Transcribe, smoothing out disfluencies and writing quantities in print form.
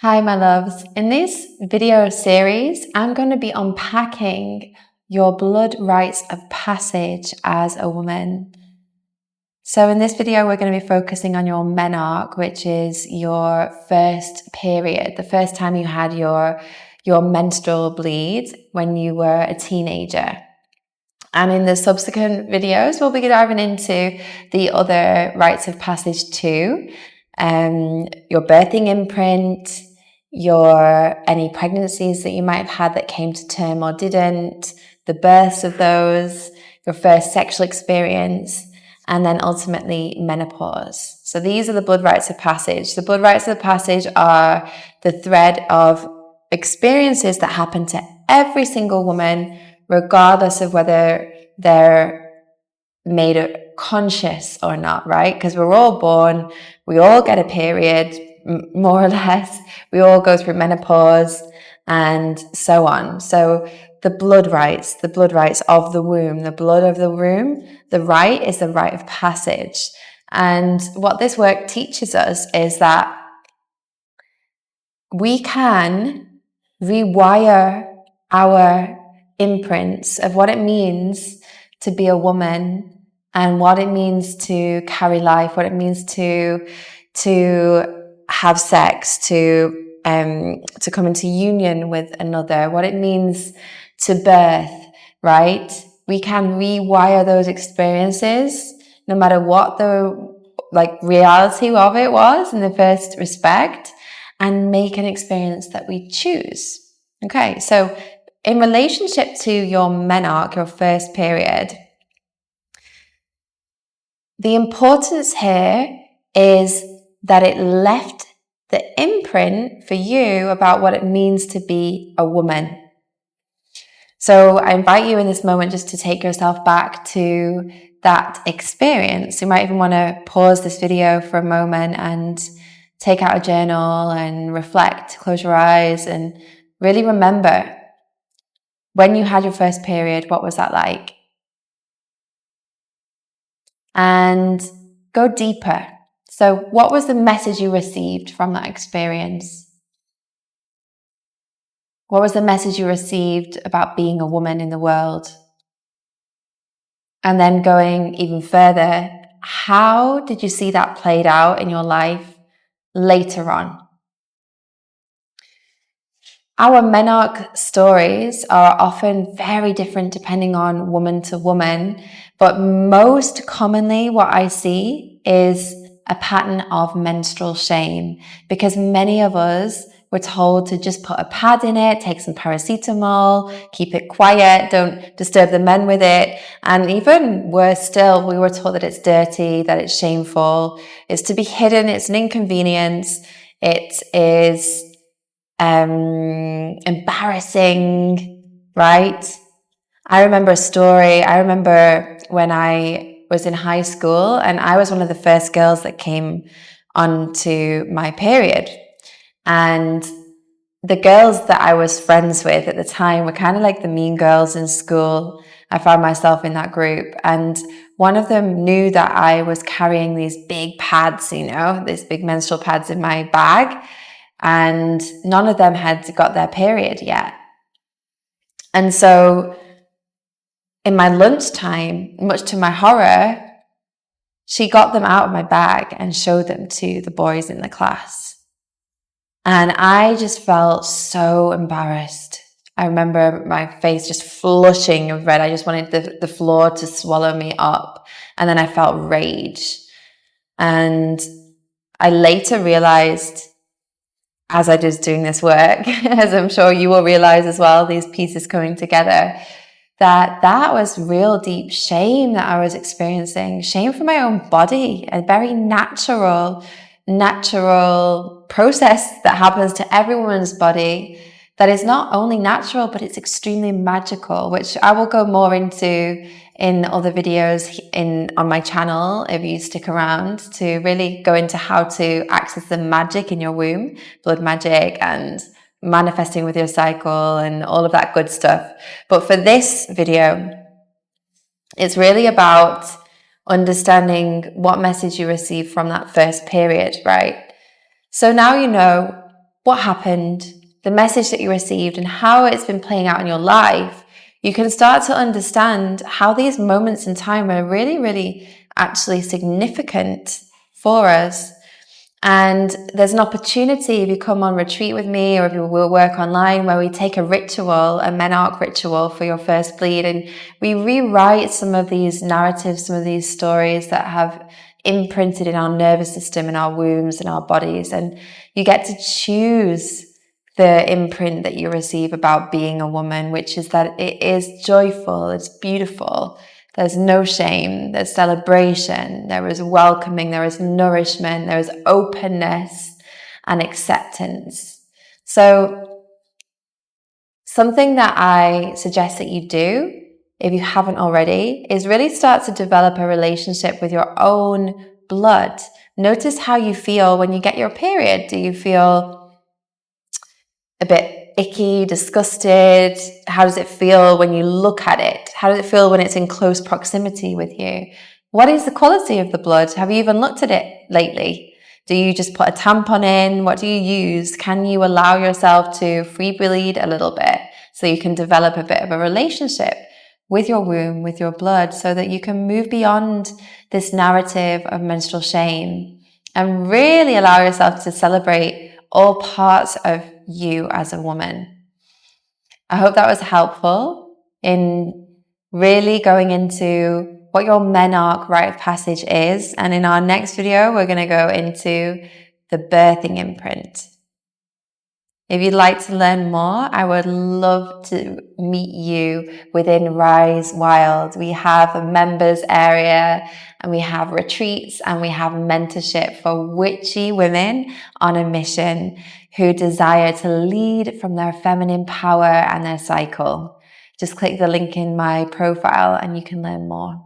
Hi, my loves. In this video series, I'm going to be unpacking your blood rites of passage as a woman. So in this video, we're going to be focusing on your menarche, which is your first period, the first time you had your menstrual bleed when you were a teenager. And in the subsequent videos, we'll be diving into the other rites of passage too. Your birthing imprint, any pregnancies that you might have had that came to term or didn't, the births of those, your first sexual experience, and then ultimately menopause. So these are the blood rites of passage. The blood rites of passage are the thread of experiences that happen to every single woman, regardless of whether they're made conscious or not, right? Because we're all born, we all get a period, more or less. We all go through menopause and so on. So the blood rites of the womb, the blood of the womb, the rite is the rite of passage. And what this work teaches us is that we can rewire our imprints of what it means to be a woman and what it means to carry life, what it means to have sex, to come into union with another, what it means to birth, right? We can rewire those experiences no matter what the reality of it was in the first respect, and make an experience that we choose. Okay, so in relationship to your menarche, your first period, the importance here is that it left the imprint for you about what it means to be a woman. So I invite you in this moment just to take yourself back to that experience. You might even want to pause this video for a moment and take out a journal and reflect, close your eyes and really remember when you had your first period, what was that like? And go deeper. So what was the message you received from that experience? What was the message you received about being a woman in the world? And then going even further, how did you see that played out in your life later on? Our menarche stories are often very different depending on woman to woman, but most commonly what I see is a pattern of menstrual shame, because many of us were told to just put a pad in it, take some paracetamol, keep it quiet, don't disturb the men with it. And even worse still, we were told that it's dirty, that it's shameful, it's to be hidden, it's an inconvenience, it is embarrassing, right? I remember a story. I remember when I was in high school and I was one of the first girls that came onto my period. And the girls that I was friends with at the time were kind of like the mean girls in school. I found myself in that group, and one of them knew that I was carrying these big pads, these big menstrual pads in my bag, and none of them had got their period yet. And so in my lunchtime, much to my horror, she got them out of my bag and showed them to the boys in the class. And I just felt so embarrassed. I remember my face just flushing of red. I just wanted the floor to swallow me up. And then I felt rage. And I later realized, as I was doing this work, as I'm sure you will realize as well, these pieces coming together, that was real deep shame that I was experiencing. Shame for my own body, a very natural process that happens to every woman's body that is not only natural, but it's extremely magical, which I will go more into in other videos on my channel if you stick around, to really go into how to access the magic in your womb, blood magic and manifesting with your cycle and all of that good stuff. But for this video, it's really about understanding what message you received from that first period, right? So now you know what happened, the message that you received, and how it's been playing out in your life, you can start to understand how these moments in time are really, really actually significant for us. And there's an opportunity if you come on retreat with me, or if you will work online, where we take a ritual, a menarche ritual for your first bleed, and we rewrite some of these narratives, some of these stories that have imprinted in our nervous system, in our wombs, in our bodies. And you get to choose the imprint that you receive about being a woman, which is that it is joyful, it's beautiful. There's no shame, there's celebration, there is welcoming, there is nourishment, there is openness and acceptance. So something that I suggest that you do, if you haven't already, is really start to develop a relationship with your own blood. Notice how you feel when you get your period. Do you feel a bit icky, disgusted? How does it feel when you look at it? How does it feel when it's in close proximity with you? What is the quality of the blood? Have you even looked at it lately? Do you just put a tampon in? What do you use? Can you allow yourself to free bleed a little bit so you can develop a bit of a relationship with your womb, with your blood, so that you can move beyond this narrative of menstrual shame and really allow yourself to celebrate all parts of you as a woman? I hope that was helpful in really going into what your menarche rite of passage is. And in our next video, we're going to go into the birthing imprint. If you'd like to learn more, I would love to meet you within Rise Wild. We have a members area, and we have retreats, and we have mentorship for witchy women on a mission who desire to lead from their feminine power and their cycle. Just click the link in my profile and you can learn more.